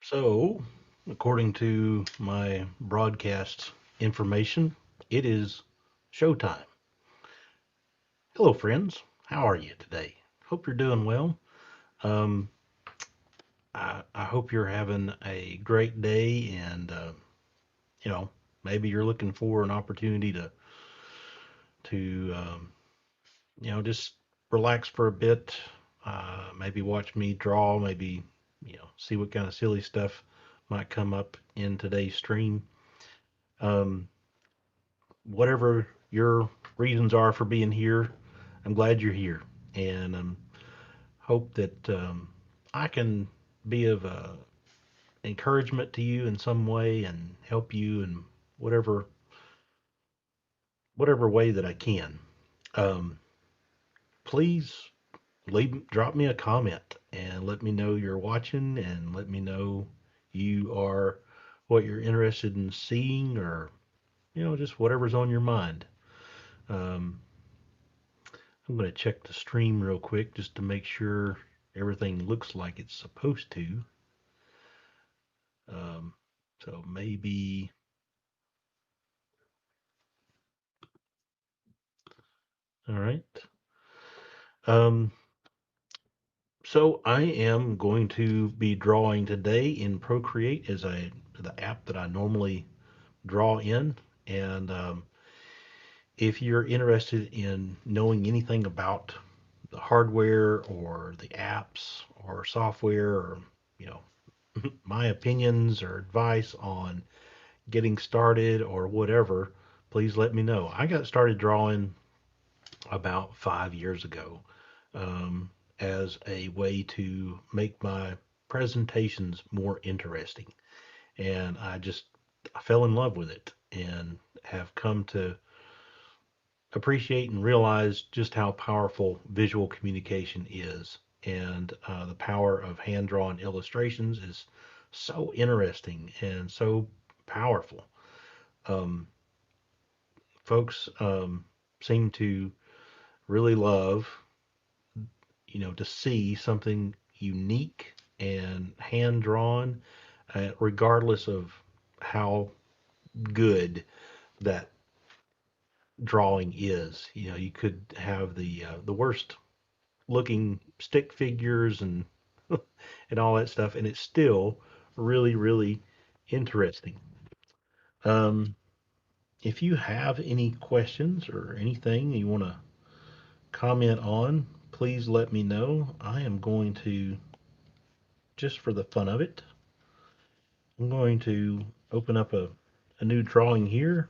So, according to my broadcast information, it is showtime. Hello, friends. How are you today? Hope you're doing well. Um, I hope you're having a great day, and you know, maybe you're looking for an opportunity to just relax for a bit. Maybe watch me draw. Maybe see what kind of silly stuff might come up in today's stream. Um, whatever your reasons are for being here, I'm glad you're here, and hope that I can be of encouragement to you in some way and help you in whatever whatever way that I can. Um, Please drop me a comment and let me know you're watching and let me know you are what you're interested in seeing or just whatever's on your mind. Um, I'm going to check the stream real quick just to make sure everything looks like it's supposed to. Um, so maybe, all right. Um, so I am going to be drawing today in Procreate as the app that I normally draw in. And if you're interested in knowing anything about the hardware or the apps or software or, you know, my opinions or advice on getting started or whatever, please let me know. I got started drawing about 5 years ago um, as a way to make my presentations more interesting. And I fell in love with it and have come to appreciate and realize just how powerful visual communication is. And the power of hand drawn illustrations is so interesting and so powerful. Um, Folks seem to really love, to see something unique and hand drawn, regardless of how good that drawing is. You could have the worst looking stick figures and and all that stuff, and it's still really, really interesting. Um, if you have any questions or anything you want to comment on, please let me know. I am going to, just for the fun of it, I'm going to open up a new drawing here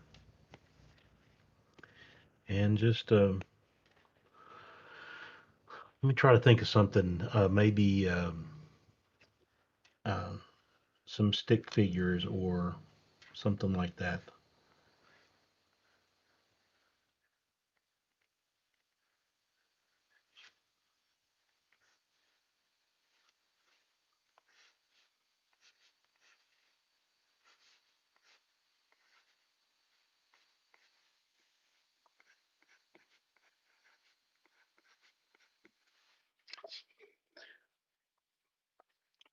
and just let me try to think of something. Maybe um, some stick figures or something like that.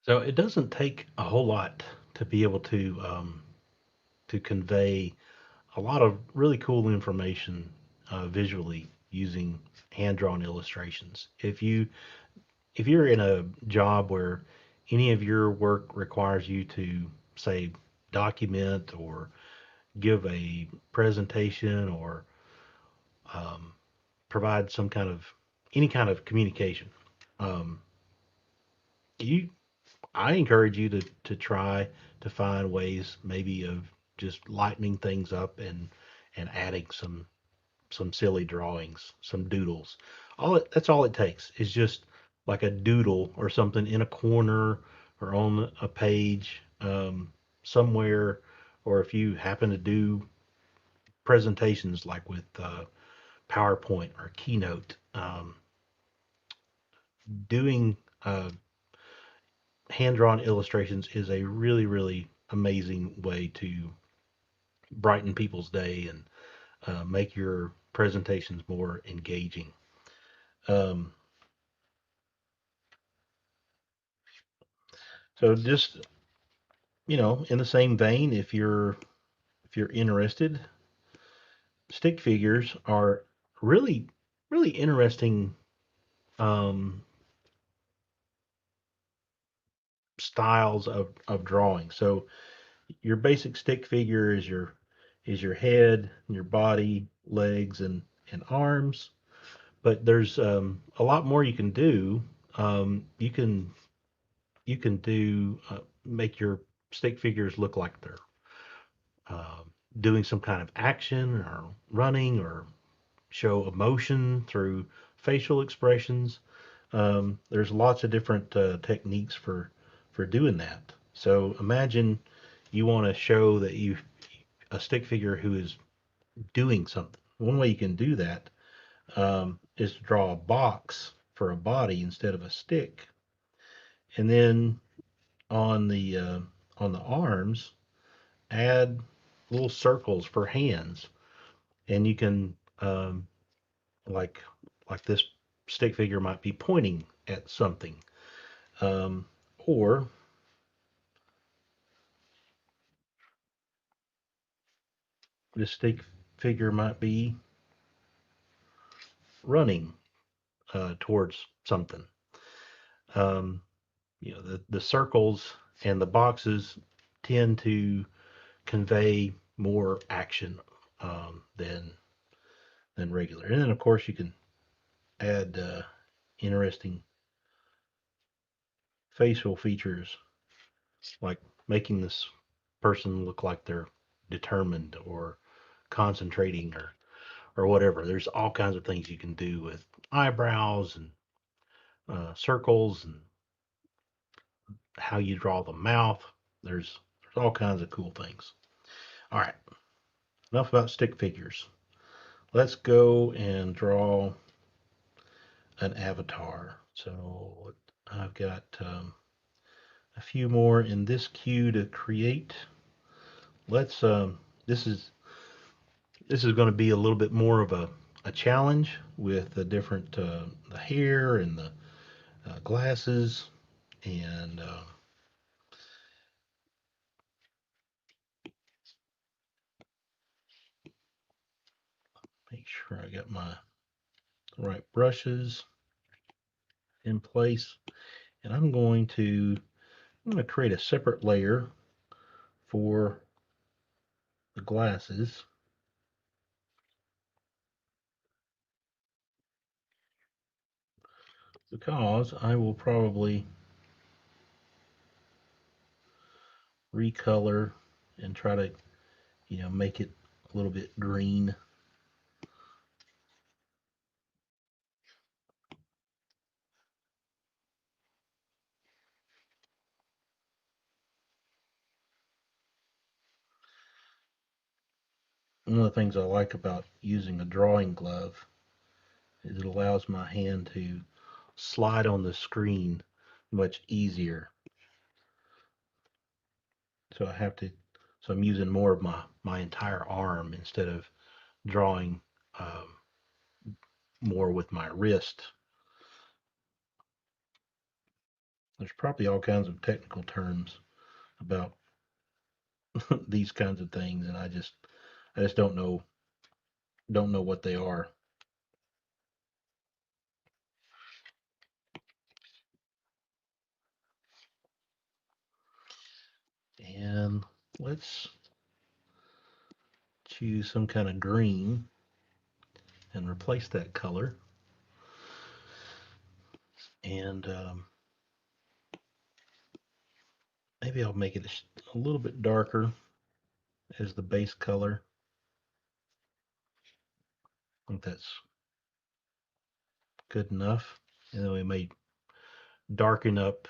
So it doesn't take a whole lot to be able to convey a lot of really cool information visually using hand-drawn illustrations. If you're in a job where any of your work requires you to say document or give a presentation or um, provide some kind of any kind of communication, um, you I encourage you to try to find ways maybe of just lightening things up and adding some silly drawings, some doodles. That's all it takes is just like a doodle or something in a corner or on a page somewhere, or if you happen to do presentations like with PowerPoint or Keynote, doing hand-drawn illustrations is a really, really amazing way to brighten people's day and make your presentations more engaging. Um, so just in the same vein, if you're interested, stick figures are really really interesting um, styles of drawing. So your basic stick figure is your head, your body, legs, and arms. But there's a lot more you can do. You can do make your stick figures look like they're uh, doing some kind of action or running or show emotion through facial expressions. There's lots of different techniques for doing that. So imagine you want to show that you a stick figure who is doing something. One way you can do that is to draw a box for a body instead of a stick, and then on the arms add little circles for hands, and you can like this stick figure might be pointing at something, um, or this stick figure might be running towards something. Um, the circles and the boxes tend to convey more action than regular. And then of course you can add interesting facial features like making this person look like they're determined or concentrating or whatever. There's all kinds of things you can do with eyebrows and circles and how you draw the mouth. There's all kinds of cool things. All right, enough about stick figures. Let's go and draw an avatar. So I've got a few more in this queue to create. Let's this is going to be a little bit more of a challenge with the different the hair and the glasses and make sure I got my right brushes in place. And I'm going to create a separate layer for the glasses because I will probably recolor and try to make it a little bit green. One of the things I like about using a drawing glove is it allows my hand to slide on the screen much easier. So I have to, so I'm using more of my entire arm instead of drawing um, more with my wrist. There's probably all kinds of technical terms about these kinds of things, and I just don't know what they are. And let's choose some kind of green and replace that color. And maybe I'll make it a little bit darker as the base color. I think that's good enough. And then we may darken up.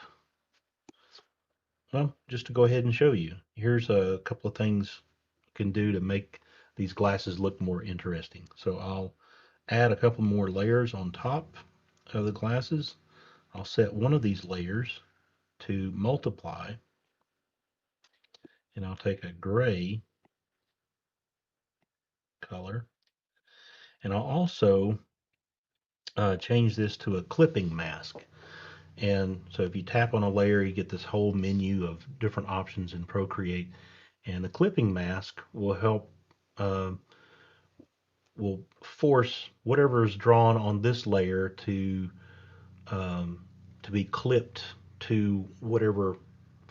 Well, just to go ahead and show you, here's a couple of things you can do to make these glasses look more interesting. So I'll add a couple more layers on top of the glasses. I'll set one of these layers to multiply, and I'll take a gray color, and I'll also change this to a clipping mask. And so if you tap on a layer, you get this whole menu of different options in Procreate. And the clipping mask will help, uh, will force whatever is drawn on this layer um, to be clipped to whatever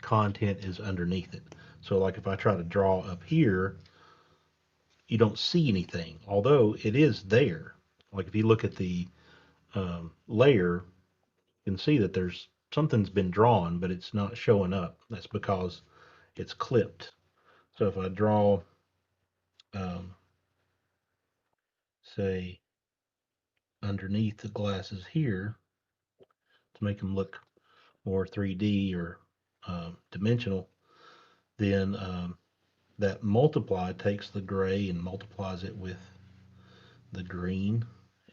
content is underneath it. So like if I try to draw up here, you don't see anything, although it is there. Like if you look at the layer, you can see that there's something's been drawn, but it's not showing up. That's because it's clipped. So if I draw, um, say, underneath the glasses here to make them look more 3D or dimensional, then that multiply takes the gray and multiplies it with the green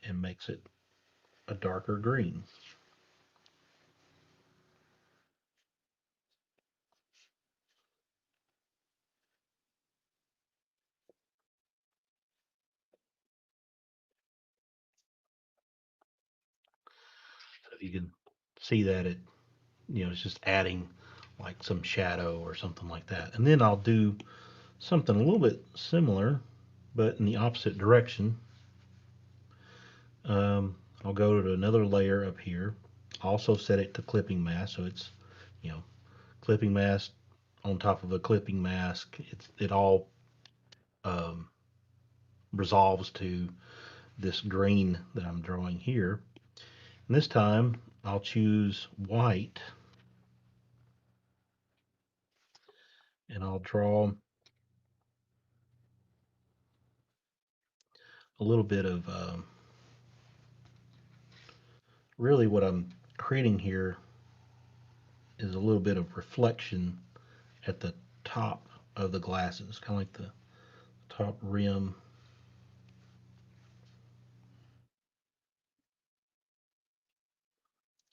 and makes it a darker green. So if you can see that it's just adding like some shadow or something like that. And then I'll do something a little bit similar, but in the opposite direction. I'll go to another layer up here. Also set it to clipping mask, so it's you know clipping mask on top of a clipping mask. It all um, resolves to this green that I'm drawing here. And this time I'll choose white and I'll draw a little bit of really what I'm creating here is a little bit of reflection at the top of the glasses, kind of like the top rim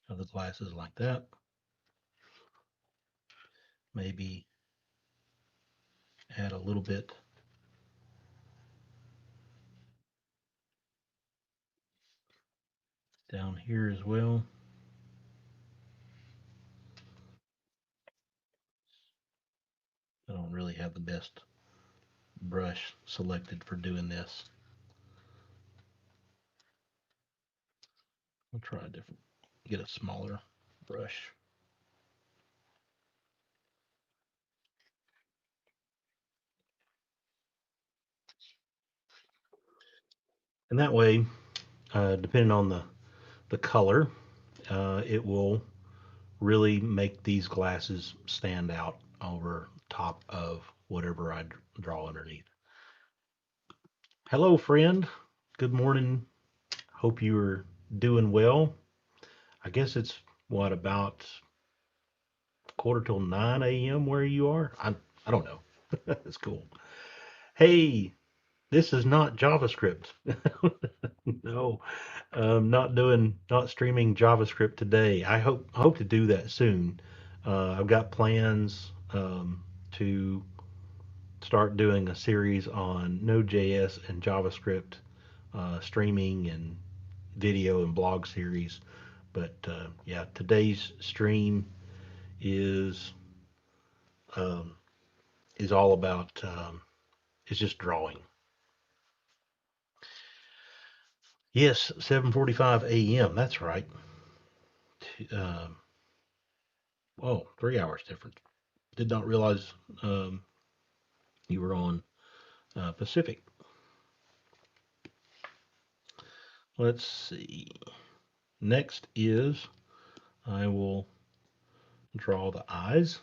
of the glasses like that. Maybe add a little bit down here as well. I don't really have the best brush selected for doing this. I'll try a different, get a smaller brush. And that way, depending on the color, it will really make these glasses stand out over top of whatever I draw underneath. Hello, friend. Good morning. Hope you are doing well. I guess it's what about quarter till 9 a.m. where you are? I don't know. That's cool. Hey, this is not JavaScript. No, not streaming JavaScript today. I hope to do that soon. I've got plans to start doing a series on Node.js and JavaScript streaming and video and blog series. But yeah, today's stream is um, is all about it's just drawing. Yes, 7:45 a.m. That's right. Um, oh, 3 hours difference. Did not realize you were on Pacific. Let's see. Next is I will draw the eyes.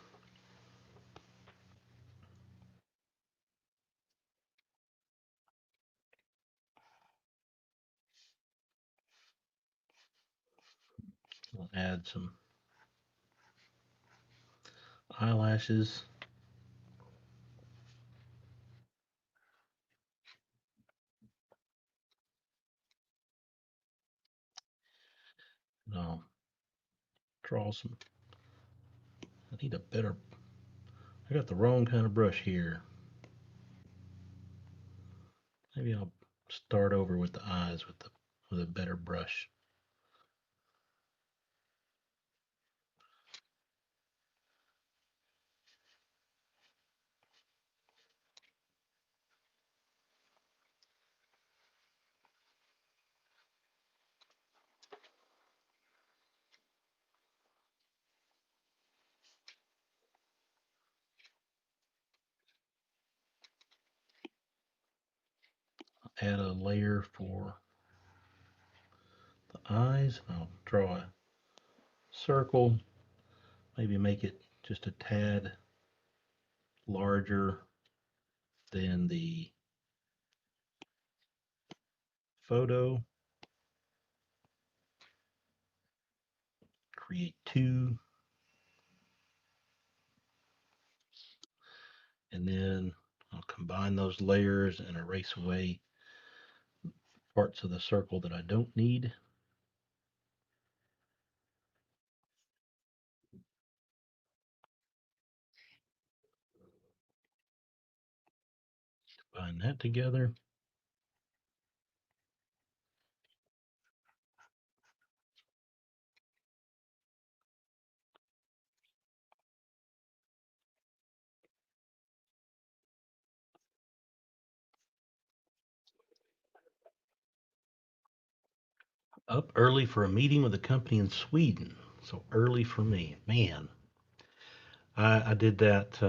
I'll add some eyelashes. And I'll draw some. I need a better. I got the wrong kind of brush here. Maybe I'll start over with the eyes with a better brush. add a layer for the eyes. I'll draw a circle, maybe make it just a tad larger than the photo. Create two, and then I'll combine those layers and erase away parts of the circle that I don't need. Combine that together. Up early for a meeting with a company in Sweden. So early for me. Man, I did that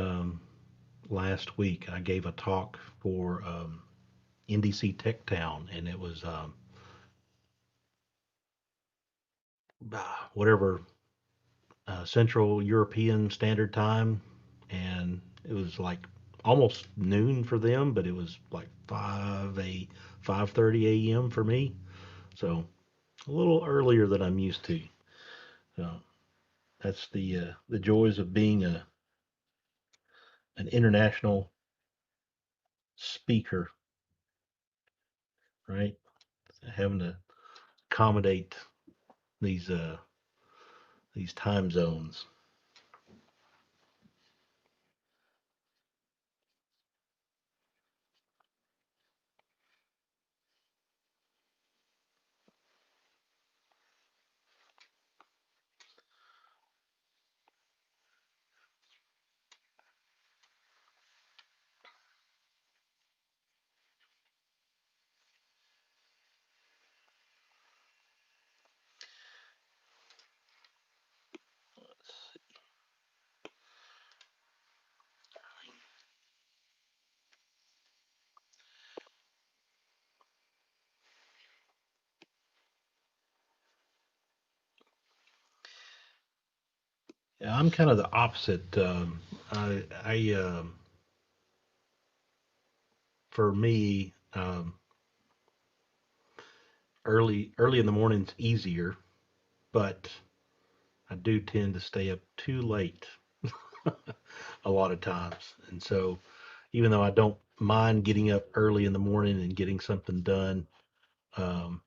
last week. I gave a talk for NDC Tech Town, and it was whatever Central European Standard Time, and it was like almost noon for them, but it was like 5:30 a.m. for me. So a little earlier than I'm used to. So that's the joys of being an international speaker, right? Having to accommodate these uh, these time zones. Yeah, I'm kind of the opposite. For me, early in the morning's easier, but I do tend to stay up too late a lot of times. And so even though I don't mind getting up early in the morning and getting something done,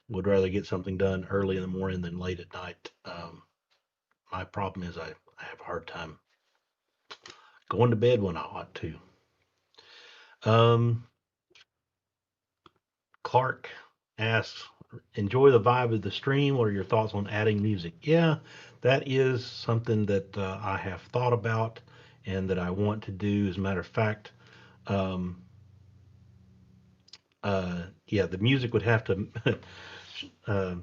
would rather get something done early in the morning than late at night. My problem is I have a hard time going to bed when I ought to. Um, Clark asks, enjoy the vibe of the stream. What are your thoughts on adding music? Yeah, that is something that I have thought about and that I want to do. As a matter of fact, um, yeah, the music would have to uh,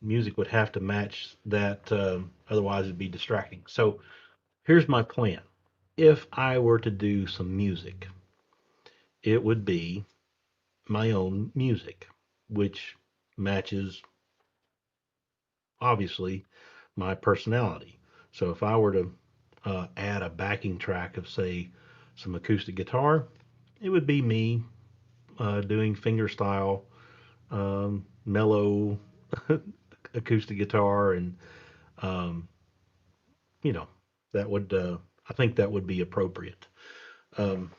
music would have to match that. Otherwise, it'd be distracting. So here's my plan. If I were to do some music, it would be my own music, which matches obviously my personality. So if I were to add a backing track of, say, some acoustic guitar, it would be me doing fingerstyle, mellow acoustic guitar, and um, you know that would I think that would be appropriate. Um,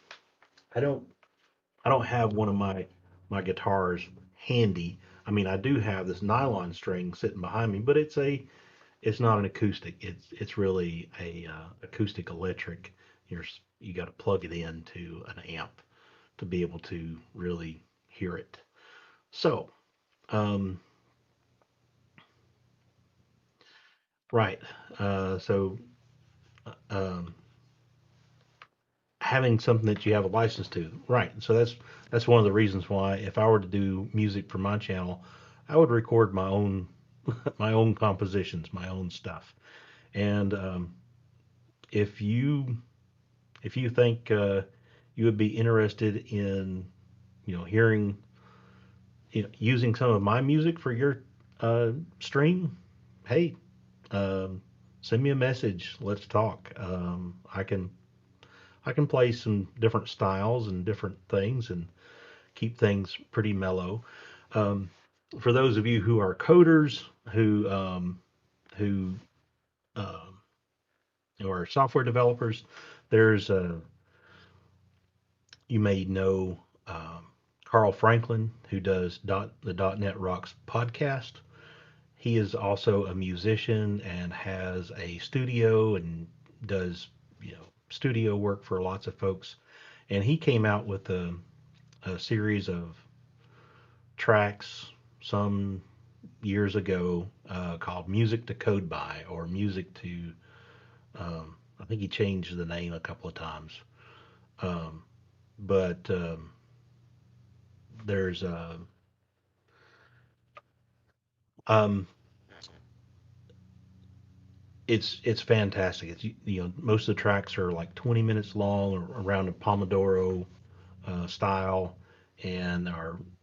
I don't I don't have one of my guitars handy. I mean, I do have this nylon string sitting behind me, but it's not an acoustic. It's really a acoustic electric. You got to plug it into an amp to be able to really hear it. So, um, right. So, um, having something that you have a license to, right? So that's one of the reasons why if I were to do music for my channel, I would record my own my own compositions, my own stuff. And if you if you think you would be interested in hearing using some of my music for your stream, hey, um, send me a message. Let's talk. I can play some different styles and different things and keep things pretty mellow. Um, for those of you who are coders who who are software developers, there's a you may know Carl Franklin, who does the .NET Rocks podcast. He is also a musician and has a studio and does studio work for lots of folks. And he came out with a series of tracks some years ago called "Music to Code By" or "Music to." I think he changed the name a couple of times, um, but there's um, it's fantastic. It's most of the tracks are like 20 minutes long or around a Pomodoro style, and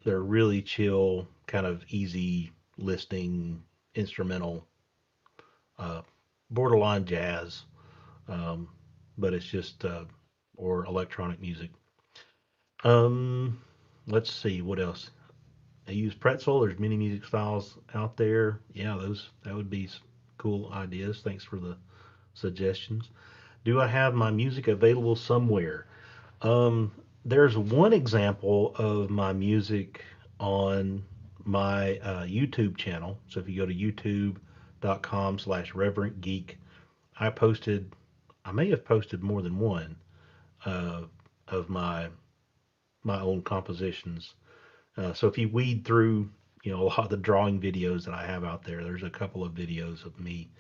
they're really chill, kind of easy listening instrumental, uh, borderline jazz, um, but it's just or electronic music. Um, let's see what else. I use Pretzel. There's many music styles out there. Yeah, those that would be cool ideas. Thanks for the suggestions. Do I have my music available somewhere? Um, there's one example of my music on my YouTube channel. So if you go to youtube.com/reverent geek, I posted, I may have posted more than one uh, of my own compositions. So if you weed through, a lot of the drawing videos that I have out there, there's a couple of videos of me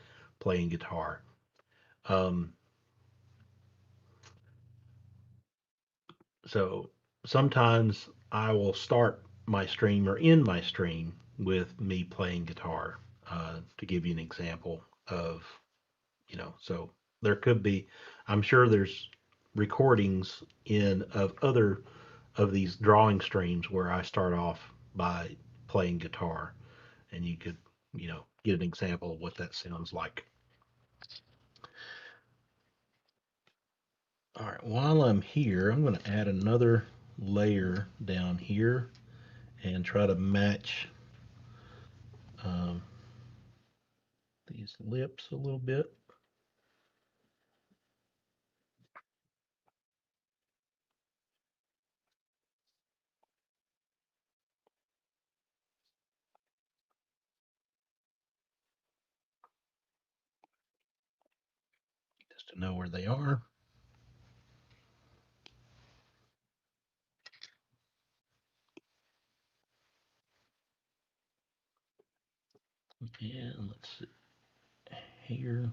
playing guitar. Um, So sometimes I will start my stream or end my stream with me playing guitar, to give you an example of, so there could be, I'm sure there's recordings in of other of these drawing streams where I start off by playing guitar and you could, get an example of what that sounds like. All right, while I'm here, I'm going to add another layer down here and try to match um, these lips a little bit. Just to know where they are. And let's see here.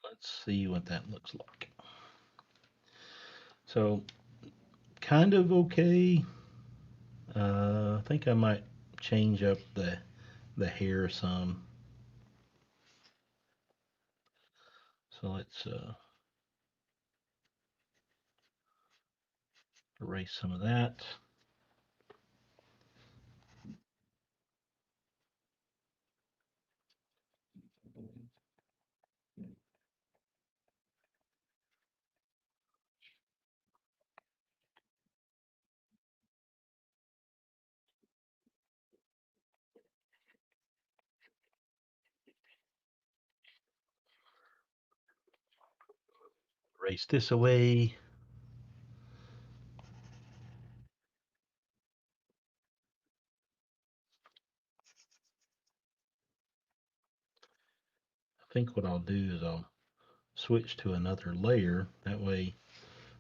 Let's see what that looks like. So kind of okay. I think I might change up the hair some. So let's erase some of that. Erase this away. think what I'll do is I'll switch to another layer. That way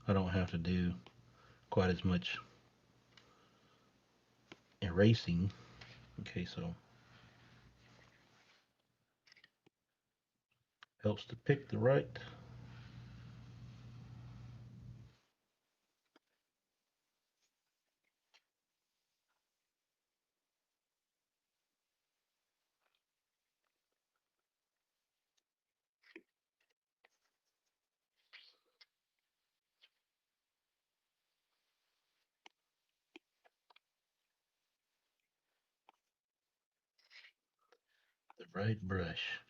I don't have to do quite as much erasing. Okay, so helps to pick the right brush.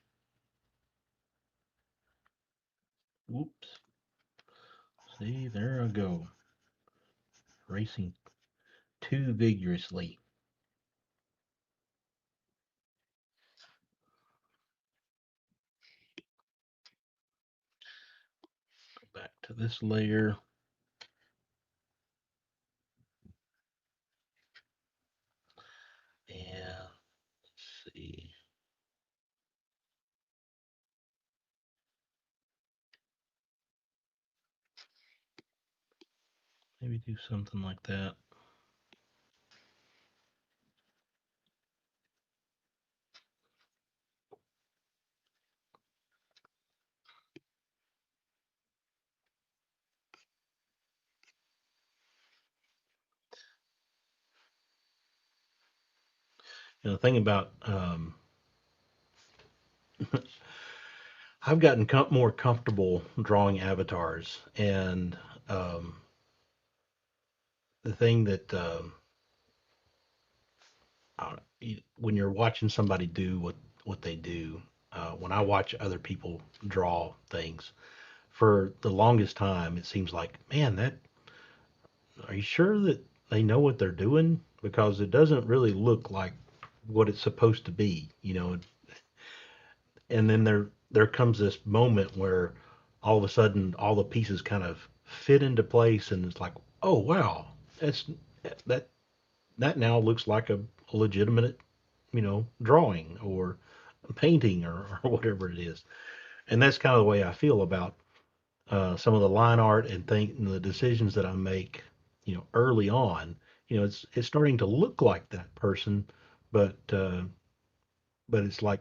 Whoops. See, there I go. Racing too vigorously. Go back to this layer. And let's see. Maybe do something like that. The thing about I've gotten more comfortable drawing avatars, and um, the thing that when you're watching somebody do what they do, when I watch other people draw things, for the longest time it seems like, man, that are you sure that they know what they're doing? Because it doesn't really look like what it's supposed to be, you know. And then there comes this moment where all of a sudden all the pieces kind of fit into place, and it's like, oh wow, that's that that now looks like a legitimate, drawing or painting or whatever it is. And that's kind of the way I feel about some of the line art and think and the decisions that I make, early on. It's starting to look like that person, but it's like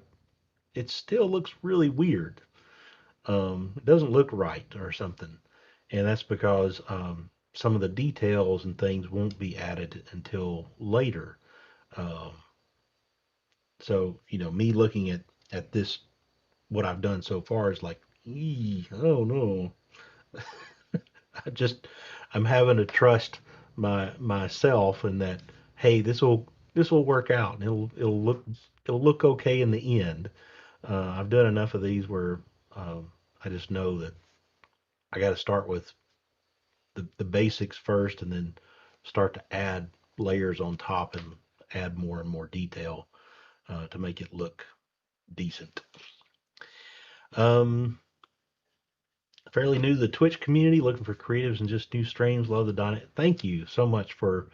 it still looks really weird. It doesn't look right or something, and that's because some of the details and things won't be added until later. Um, so me looking at this, what I've done so far is like, oh no, I just I'm having to trust myself and that, hey, this will work out and it'll look okay in the end. I've done enough of these where I just know that I got to start with the basics first and then start to add layers on top and add more and more detail to make it look decent. Um, Fairly new to the Twitch community, looking for creatives and just new streams. Love the Dynamic. Thank you so much for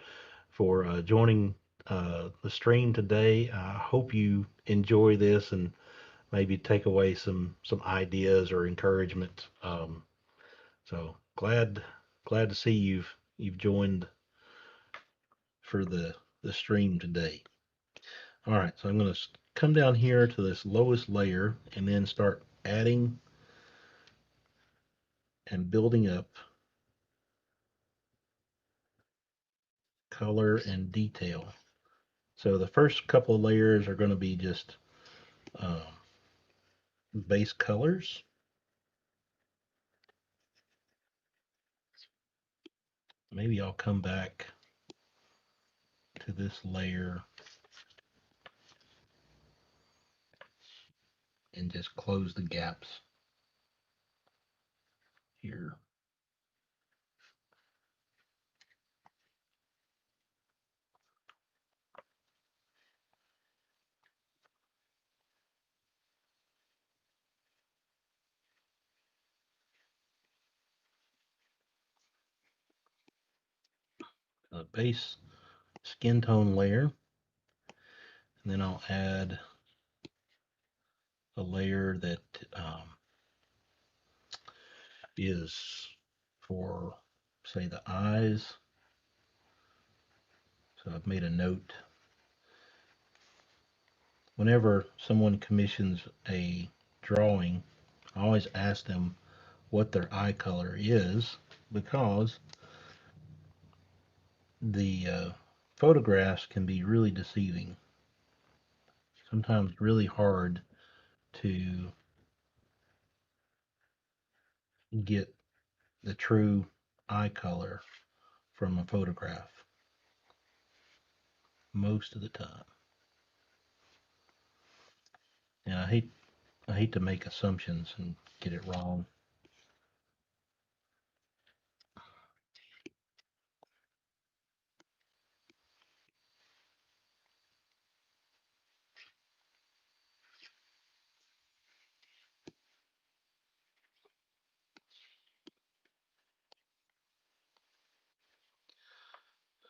joining the stream today. I hope you enjoy this and maybe take away some ideas or encouragement. So glad to see you've joined for the stream today. All right, so I'm going to come down here to this lowest layer and then start adding and building up color and detail. So the first couple of layers are going to be just um, base colors. Maybe I'll come back to this layer and just close the gaps here. A base skin tone layer, and then I'll add a layer that is for, say, the eyes. So I've made a note. Whenever someone commissions a drawing, I always ask them what their eye color is, because the photographs can be really deceiving. Sometimes really hard to get the true eye color from a photograph most of the time. And I hate to make assumptions and get it wrong.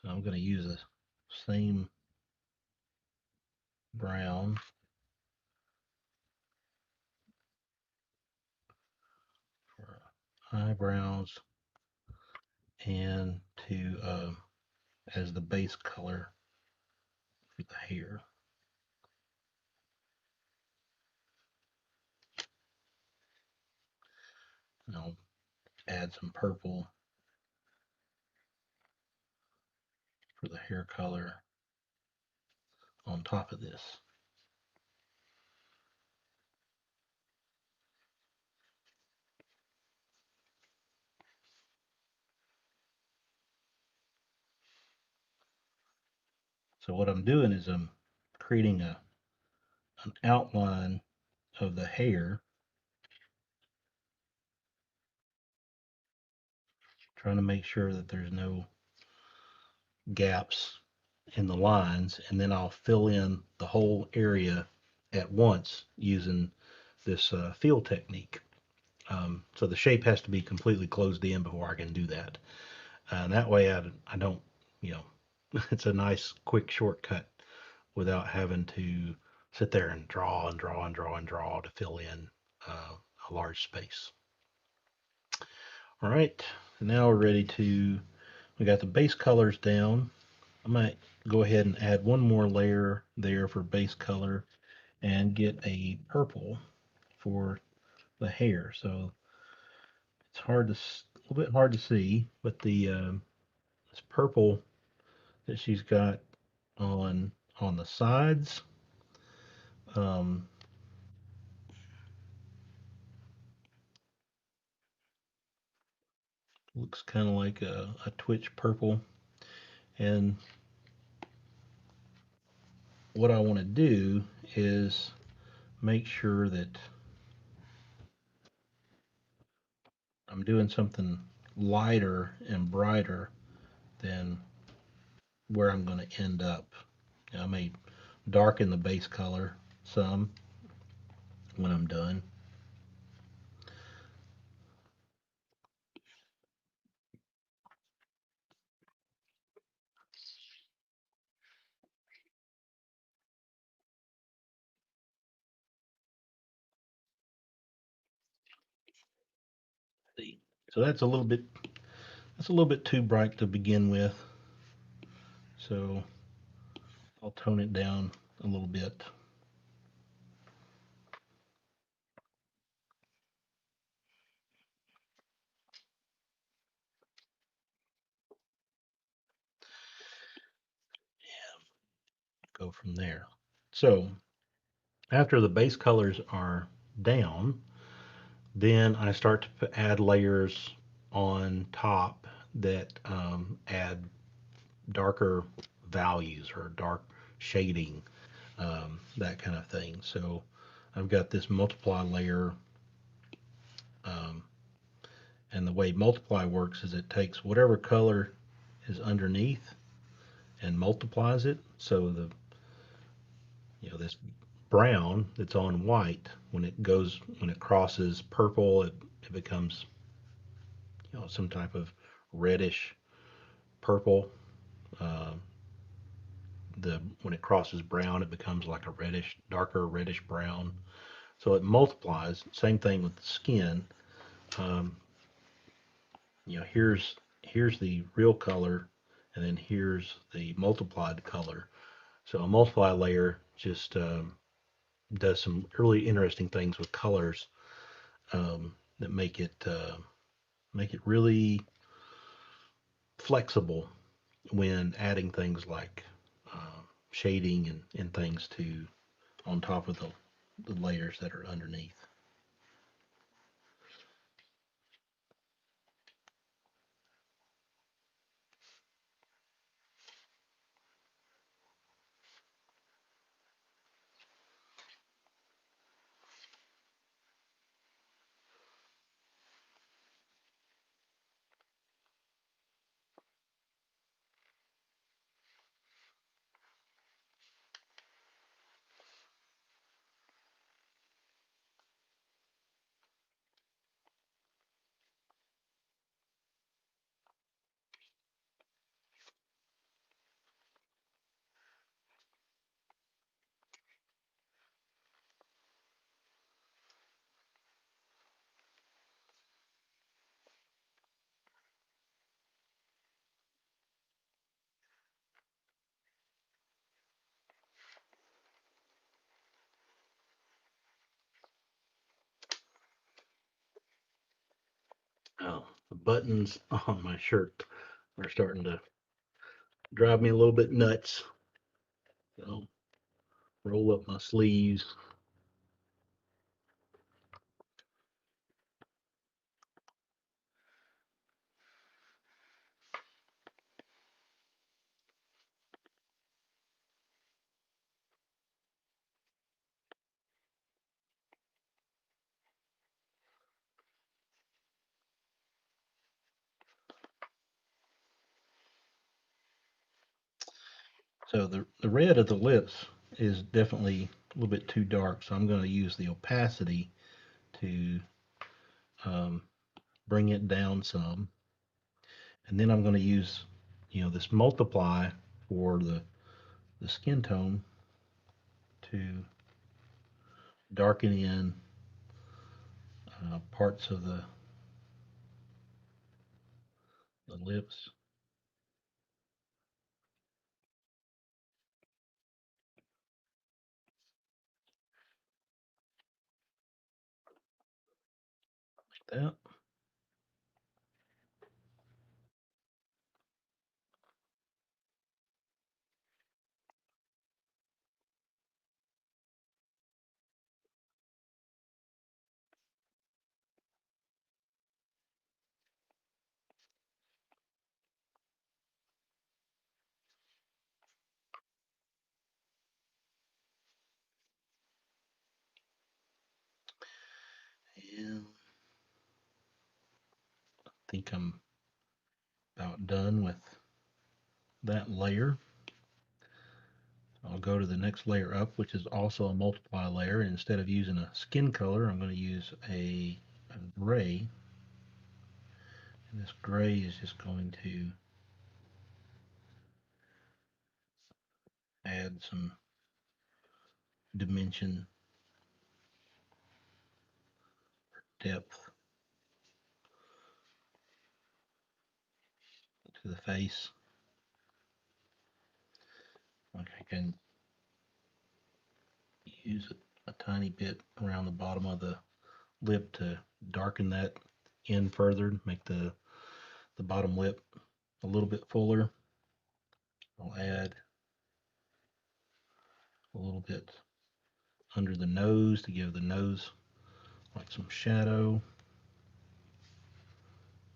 So I'm going to use the same brown for eyebrows and to as the base color for the hair. And I'll add some purple for the hair color on top of this. So what I'm doing is I'm creating an outline of the hair, trying to make sure that there's no gaps in the lines, and then I'll fill in the whole area at once using this fill technique. So the shape has to be completely closed in before I can do that. And that way I don't, you know, it's a nice quick shortcut without having to sit there and draw and draw and draw and draw to fill in a large space. All right, now we're ready to, we got the base colors down. I might go ahead and add one more layer there for base color and get a purple for the hair. So it's hard to, a little bit hard to see, but the this purple that she's got on the sides, um, looks kind of like a twitch purple. And what I want to do is make sure that I'm doing something lighter and brighter than where I'm going to end up. I may darken the base color some when I'm done. See, so that's a little bit too bright to begin with. So I'll tone it down a little bit. Go from there. So after the base colors are down, then I start to add layers on top that add darker values or dark shading, that kind of thing. So I've got this multiply layer, um, and the way multiply works is it takes whatever color is underneath and multiplies it. So the, you know, this brown that's on white, when it crosses purple, it becomes, you know, some type of reddish purple. Uh, the when it crosses brown, it becomes like a reddish, darker reddish brown. So it multiplies. Same thing with the skin. Um, here's the real color, and then here's the multiplied color. So a multiply layer just does some really interesting things with colors that make it really flexible when adding things like shading and things to on top of the layers that are underneath. Oh, the buttons on my shirt are starting to drive me a little bit nuts. So roll up my sleeves. So the red of the lips is definitely a little bit too dark, so I'm going to use the opacity to um, bring it down some. And then I'm going to use, this multiply for the skin tone to darken in parts of the lips. Like that. And I think I'm about done with that layer. I'll go to the next layer up, which is also a multiply layer. And instead of using a skin color, I'm going to use a gray. And this gray is just going to add some dimension, depth to the face. Like I can use a tiny bit around the bottom of the lip to darken that in further, make the bottom lip a little bit fuller. I'll add a little bit under the nose to give the nose like some shadow,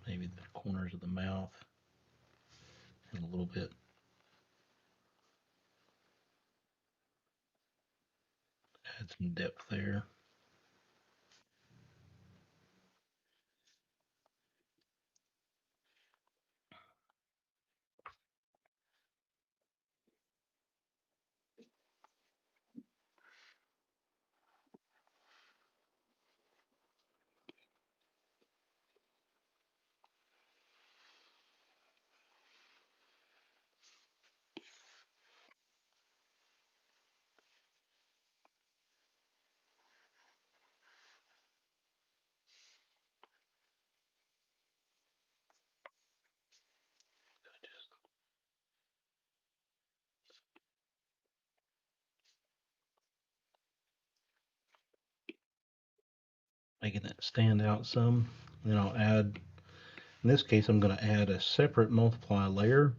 maybe the corners of the mouth, and a little bit, add some depth there. making it stand out some. Then I'll add, in this case, I'm going to add a separate multiply layer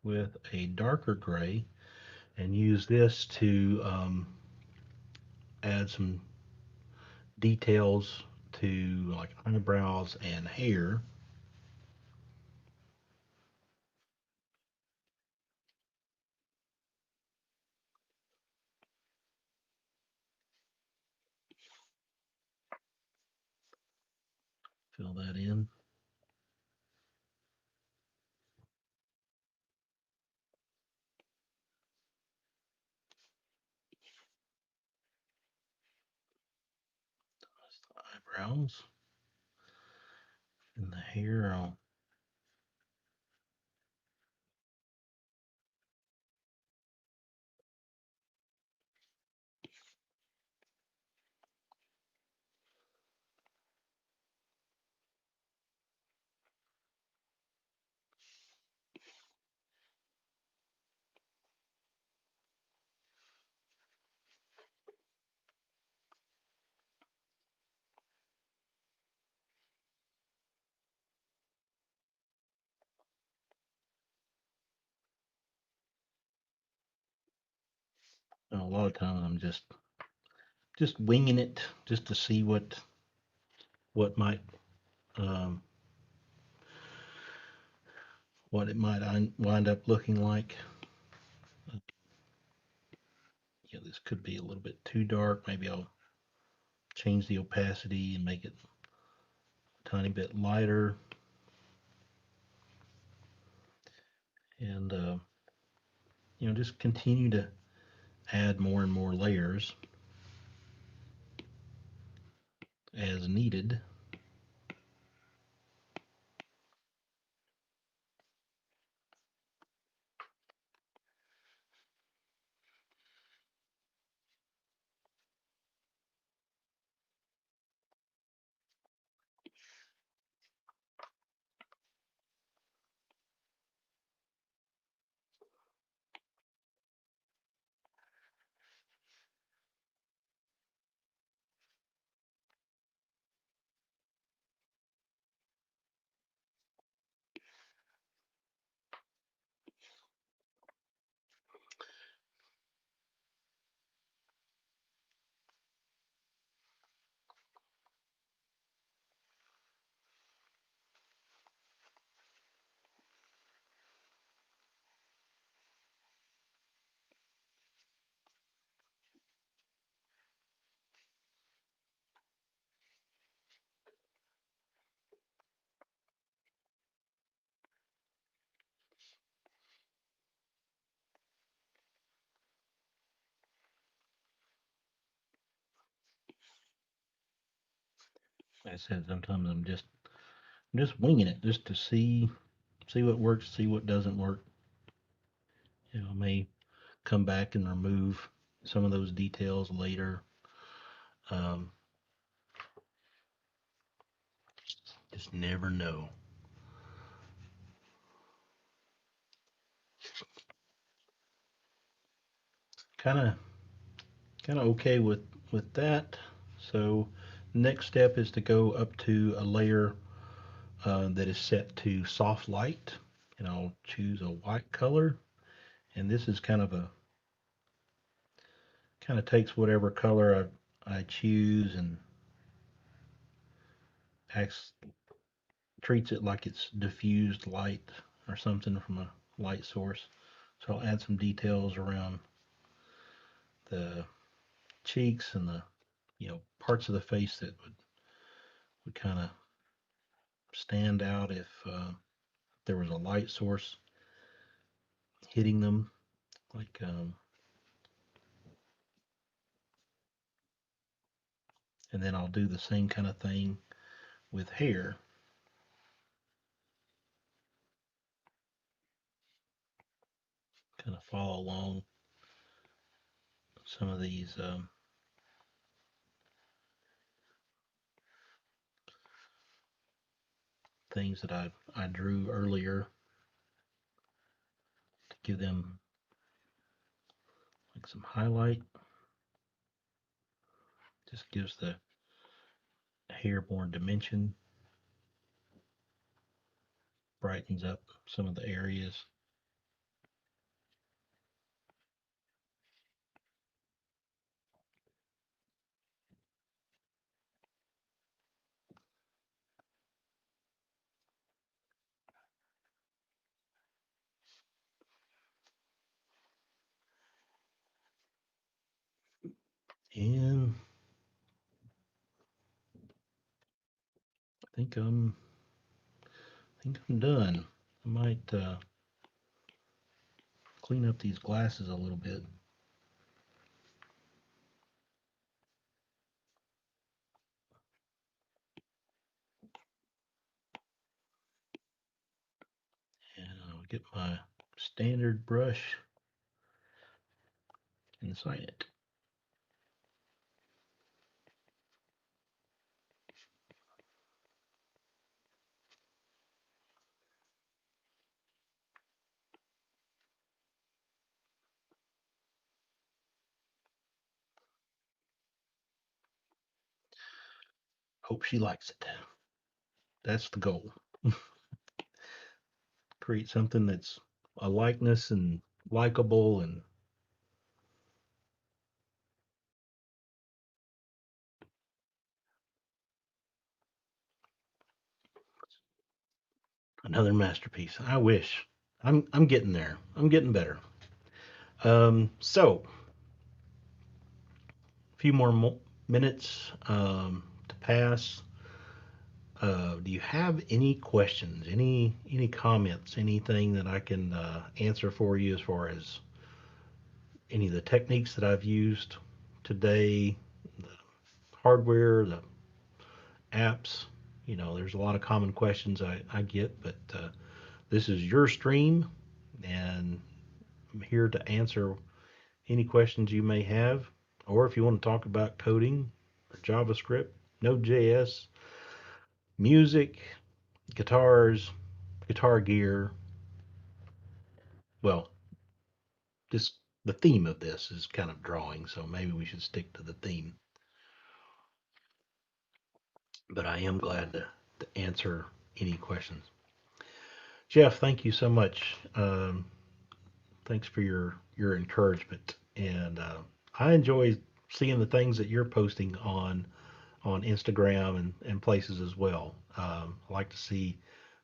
with a darker gray and use this to add some details to like eyebrows and hair. Fill that in. That's the eyebrows and the hair. I'll a lot of times I'm just winging it just to see what might um, what it might wind up looking like. Yeah, this could be a little bit too dark. Maybe I'll change the opacity and make it a tiny bit lighter. And just continue to add more and more layers as needed. Like I said, sometimes I'm just winging it just to see what works, see what doesn't work. I may come back and remove some of those details later. Um, just never know. Kind of okay with that. So next step is to go up to a layer that is set to soft light, and I'll choose a white color. And this is kind of takes whatever color I choose and acts treats it like it's diffused light or something from a light source. So I'll add some details around the cheeks and the parts of the face that would kind of stand out if there was a light source hitting them. Like and then I'll do the same kind of thing with hair. Kind of follow along some of these things that I drew earlier to give them like some highlight. Just gives the hair more dimension, brightens up some of the areas. And I think I'm done. I might clean up these glasses a little bit. And I'll get my standard brush and sign it. Hope she likes it. That's the goal. Create something that's a likeness and likable and another masterpiece. I wish. I'm getting there. I'm getting better. So a few more minutes to pass. Do you have any questions? Any comments? Anything that I can answer for you as far as any of the techniques that I've used today, the hardware, the apps? There's a lot of common questions I get, but this is your stream, and I'm here to answer any questions you may have, or if you want to talk about coding or JavaScript, Node.js, music, guitars, guitar gear. Well, this the theme of this is kind of drawing, so maybe we should stick to the theme. But I am glad to answer any questions. Jeff, thank you so much. Thanks for your encouragement, and I enjoy seeing the things that you're posting on Instagram and places as well. I like to see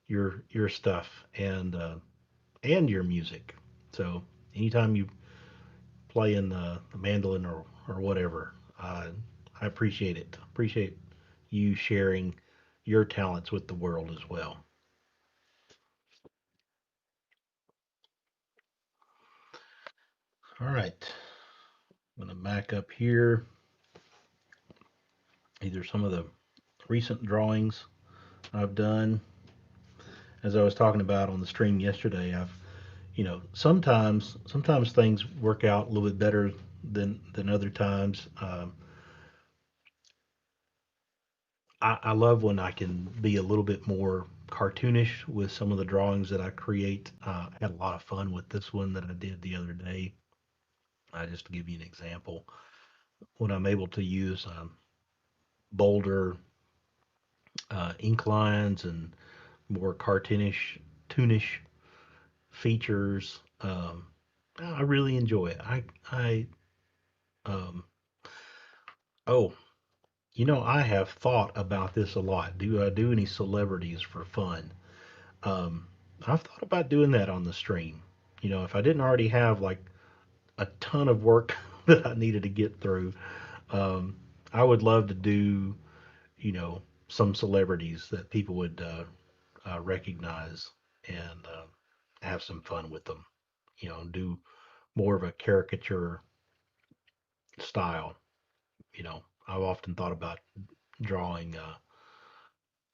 your stuff and your music. So anytime you play in the mandolin or whatever, I appreciate it. Appreciate you sharing your talents with the world as well. All right, I'm gonna back up here. These are some of the recent drawings I've done. As I was talking about on the stream yesterday, sometimes things work out a little bit better than other times. I love when I can be a little bit more cartoonish with some of the drawings that I create. I had a lot of fun with this one that I did the other day. Just to give you an example, when I'm able to use bolder ink lines and more cartoonish features, I really enjoy it. Um, oh, I have thought about this a lot. Do I do any celebrities for fun? Um, I've thought about doing that on the stream. If I didn't already have like a ton of work that I needed to get through, um, I would love to do, some celebrities that people would recognize and have some fun with them. Do more of a caricature style. I've often thought about drawing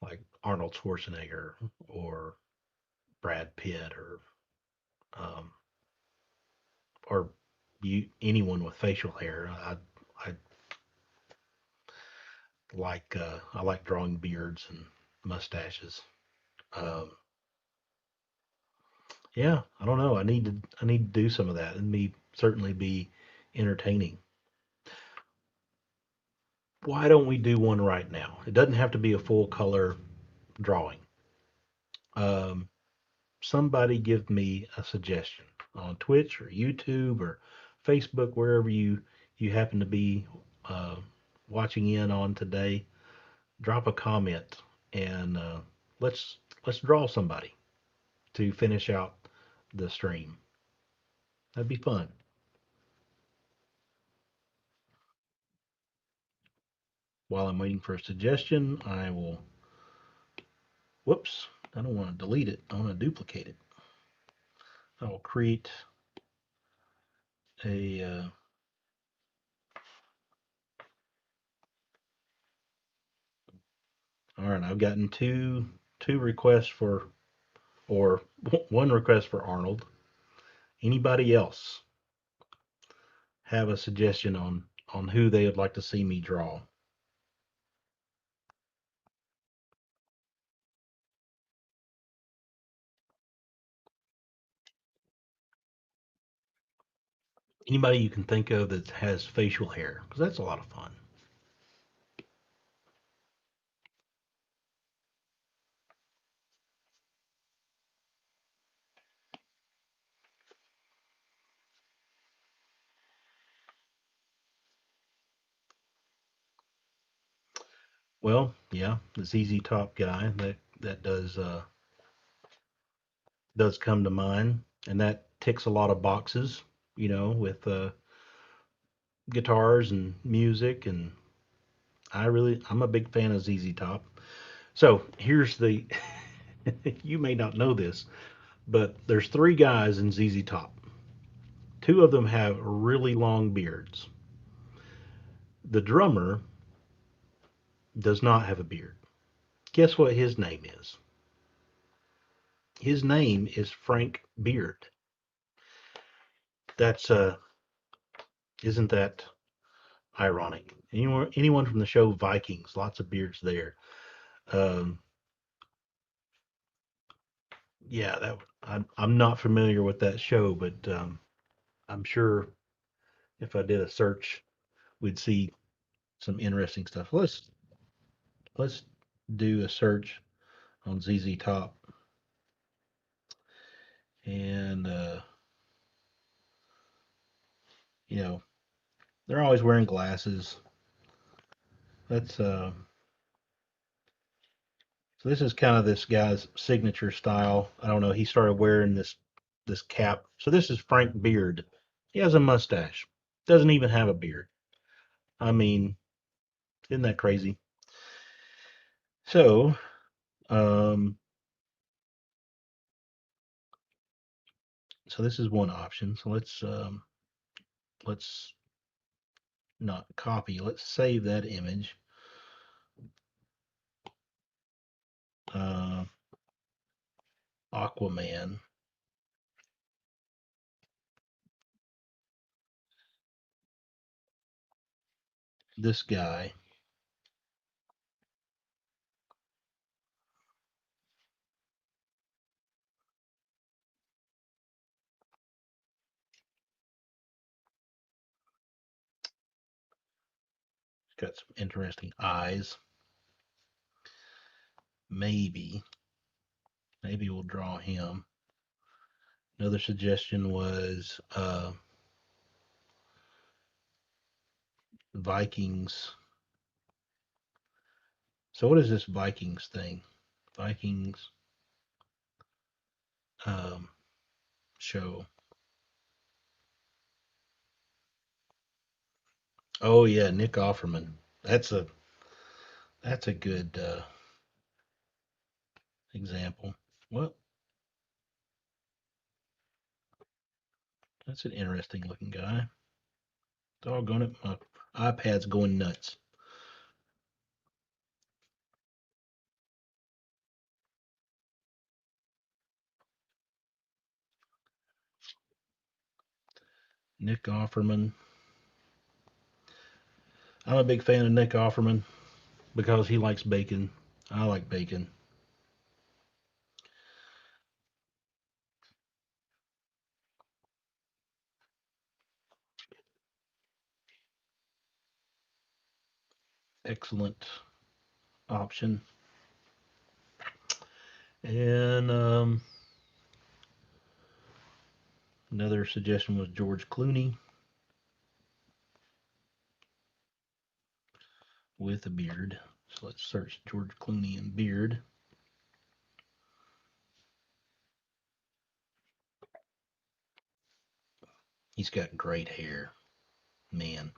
like Arnold Schwarzenegger or Brad Pitt um, or anyone with facial hair. I like drawing beards and mustaches. Um, yeah, I don't know. I need to do some of that and me certainly be entertaining. why don't we do one right now? It doesn't have to be a full color drawing. Um, Somebody give me a suggestion on Twitch or YouTube or Facebook, wherever you happen to be uh, watching in on today. Drop a comment and let's let's draw somebody to finish out the stream. That'd be fun. While I'm waiting for a suggestion, I will. Whoops! I don't want to delete it. I want to duplicate it. I will create a. All right, I've gotten two requests for, or one request for Arnold. Anybody else have a suggestion on who they would like to see me draw? Anybody you can think of that has facial hair, because that's a lot of fun. Well, yeah, the ZZ Top guy that does come to mind, and that ticks a lot of boxes, with guitars and music, and I'm a big fan of ZZ Top. So here's the you may not know this, but there's three guys in ZZ Top. Two of them have really long beards. The drummer does not have a beard. Guess what his name is? His name is Frank Beard. That's isn't that ironic? Anyone from the show Vikings, lots of beards there. Um, yeah, I'm not familiar with that show, but I'm sure if I did a search, we'd see some interesting stuff. Let's do a search on ZZ Top, and you know they're always wearing glasses. Let's So this is kind of this guy's signature style. I don't know. He started wearing this cap. So this is Frank Beard. He has a mustache. Doesn't even have a beard. I mean, isn't that crazy? So, um, so this is one option. So let's not copy. Let's save that image. Uh, Aquaman. This guy. He's got some interesting eyes. Maybe, maybe we'll draw him. Another suggestion was Vikings. So what is this Vikings thing? Vikings um, show. Oh yeah, Nick Offerman. That's a that's a good example. Well, that's an interesting looking guy. Doggone it, my iPad's going nuts. Nick Offerman. I'm a big fan of Nick Offerman because he likes bacon. I like bacon. excellent option. And another suggestion was George Clooney with a beard. So let's search George Clooney and beard. He's got great hair, man.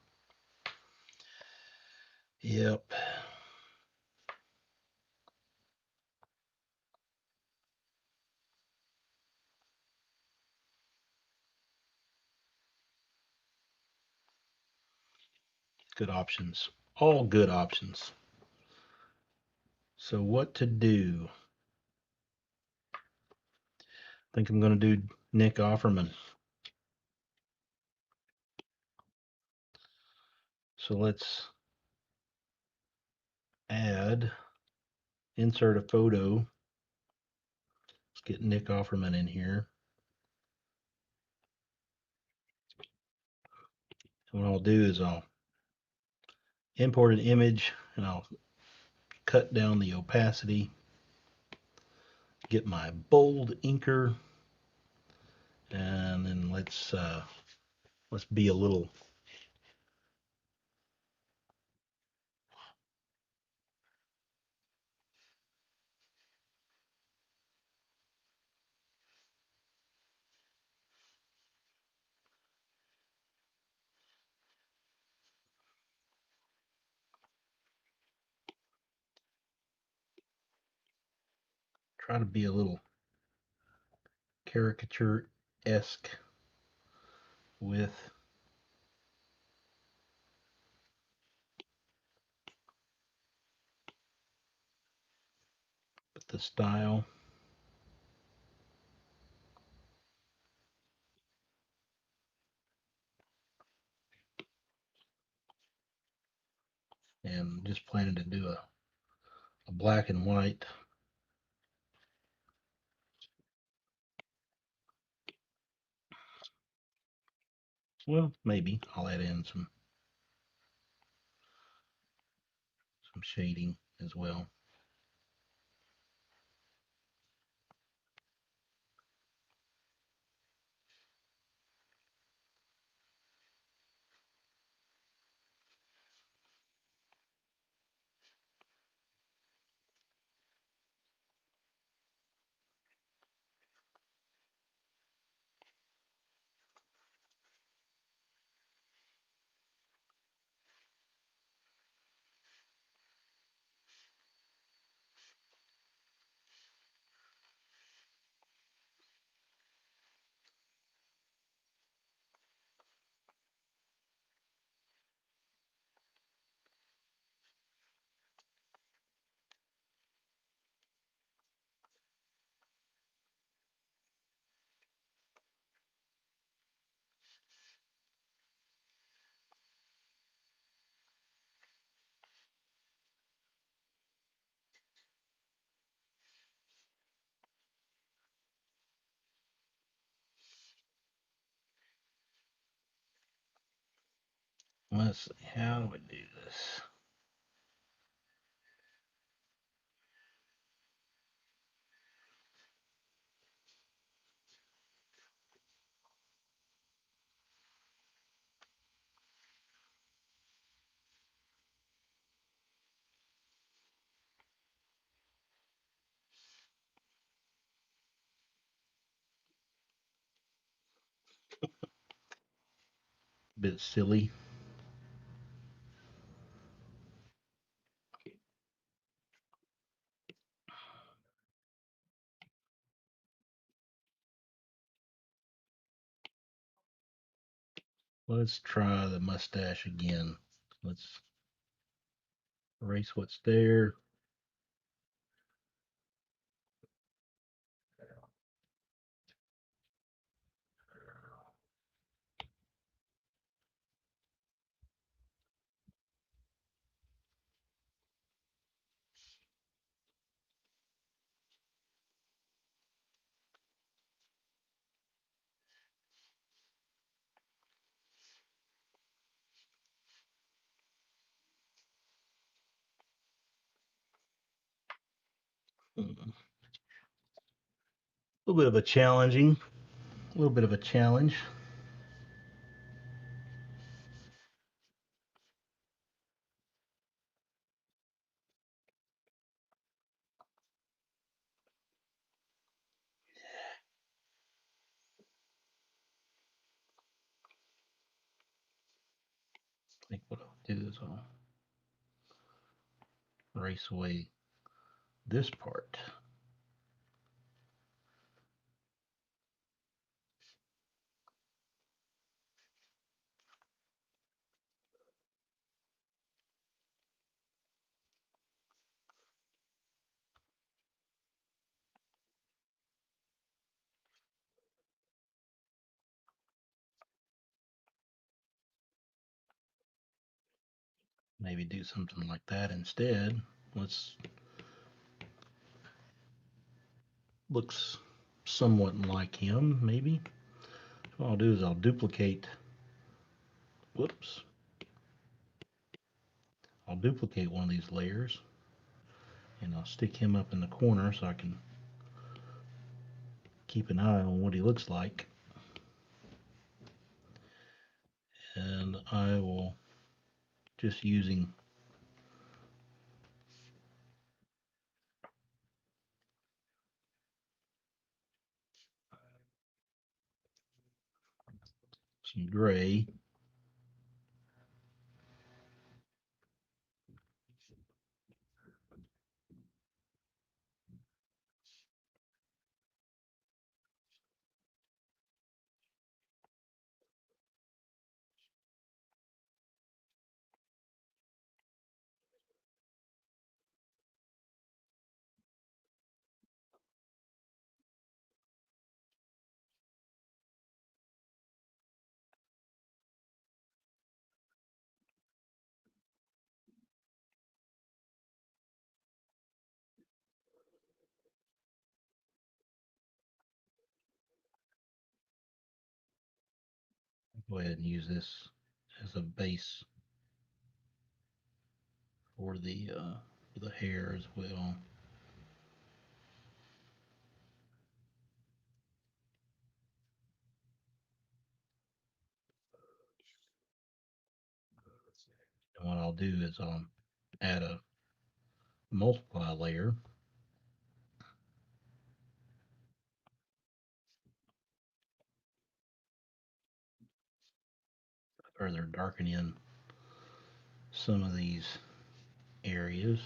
Yep. Good options. All good options. So what to do? I think I'm going to do Nick Offerman. So let's add, insert a photo. Let's get Nick Offerman in here. And what I'll do is I'll import an image and I'll cut down the opacity, get my bold inker, and then let's be a little try to be a little caricature-esque with the style. And just planning to do a black and white. Well, maybe I'll add in some shading as well. Let's see, how do we do this? Bit silly. Let's try the mustache again. Let's erase what's there. little bit of a challenging, a little bit of a challenge. I think what I'll do is I'll erase away this part. Maybe do something like that instead. Let's looks somewhat like him, maybe. What I'll do is I'll duplicate, whoops, I'll duplicate one of these layers and I'll stick him up in the corner so I can keep an eye on what he looks like. And I will just using some gray. Go ahead and use this as a base for the hair as well. And what I'll do is I'll add a multiply layer, further darken in some of these areas.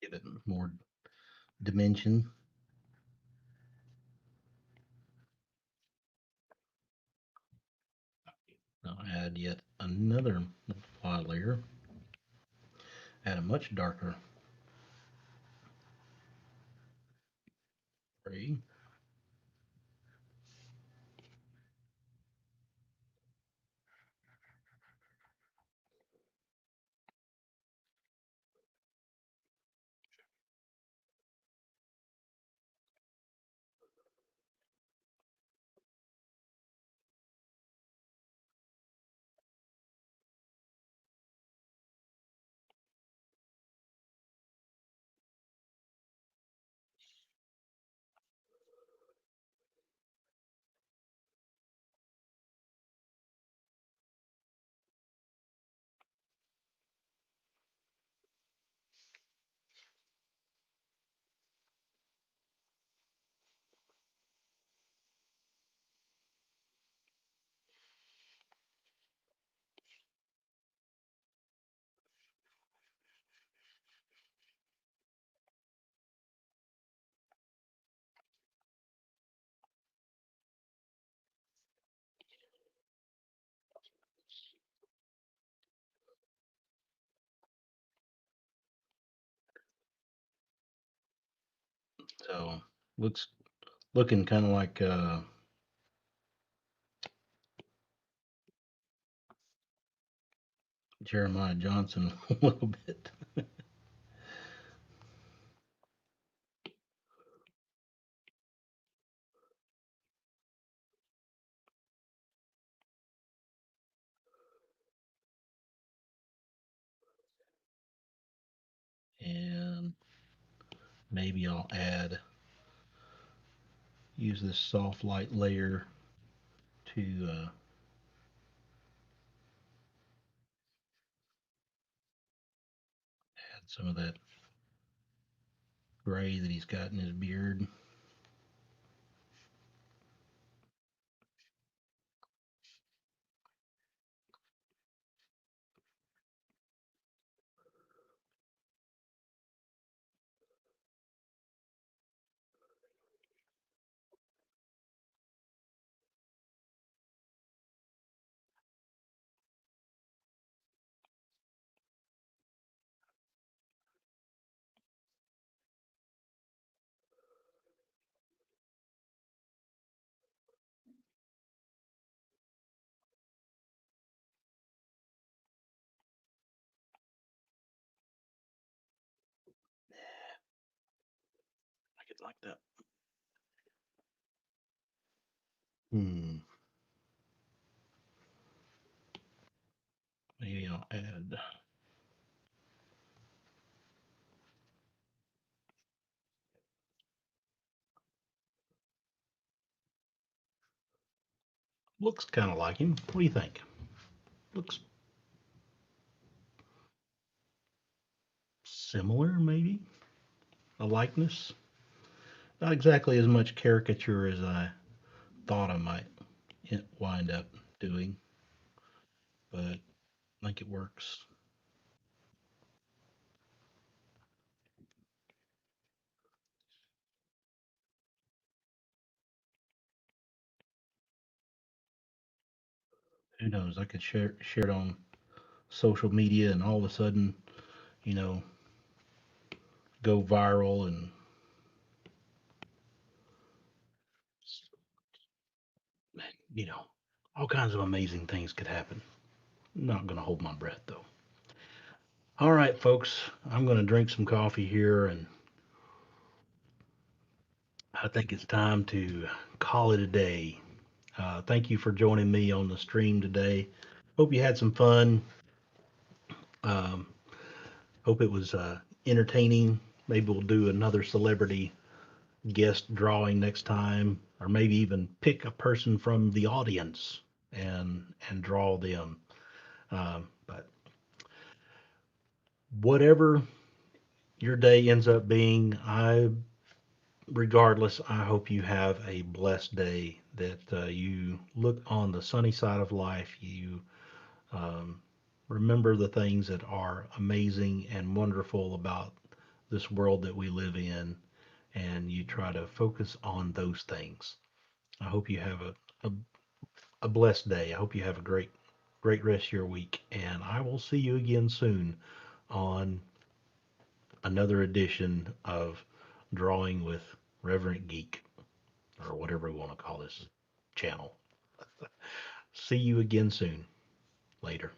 Give it more dimension. I'll add yet another multiply layer, add a much darker gray. So looking kind of like Jeremiah Johnson a little bit. And maybe I'll use this soft light layer to add some of that gray that he's got in his beard. Like it like that. Hmm. Maybe I'll add. Looks kind of like him. What do you think? Looks similar, maybe? A likeness? Not exactly as much caricature as I thought I might wind up doing, but I think it works. Who knows? I could share it on social media and all of a sudden, you know, go viral and, you know, all kinds of amazing things could happen. Not going to hold my breath though. All right, folks, I'm going to drink some coffee here and I think it's time to call it a day. Thank you for joining me on the stream today. Hope you had some fun. Um, hope it was entertaining. Maybe we'll do another celebrity guest drawing next time, or maybe even pick a person from the audience and draw them. But whatever your day ends up being, I regardless, I hope you have a blessed day. That you look on the sunny side of life. You um, remember the things that are amazing and wonderful about this world that we live in, and you try to focus on those things. I hope you have a, a blessed day. I hope you have a great rest of your week, and I will see you again soon on another edition of Drawing with Reverend Geek, or whatever we want to call this channel. See you again soon. Later.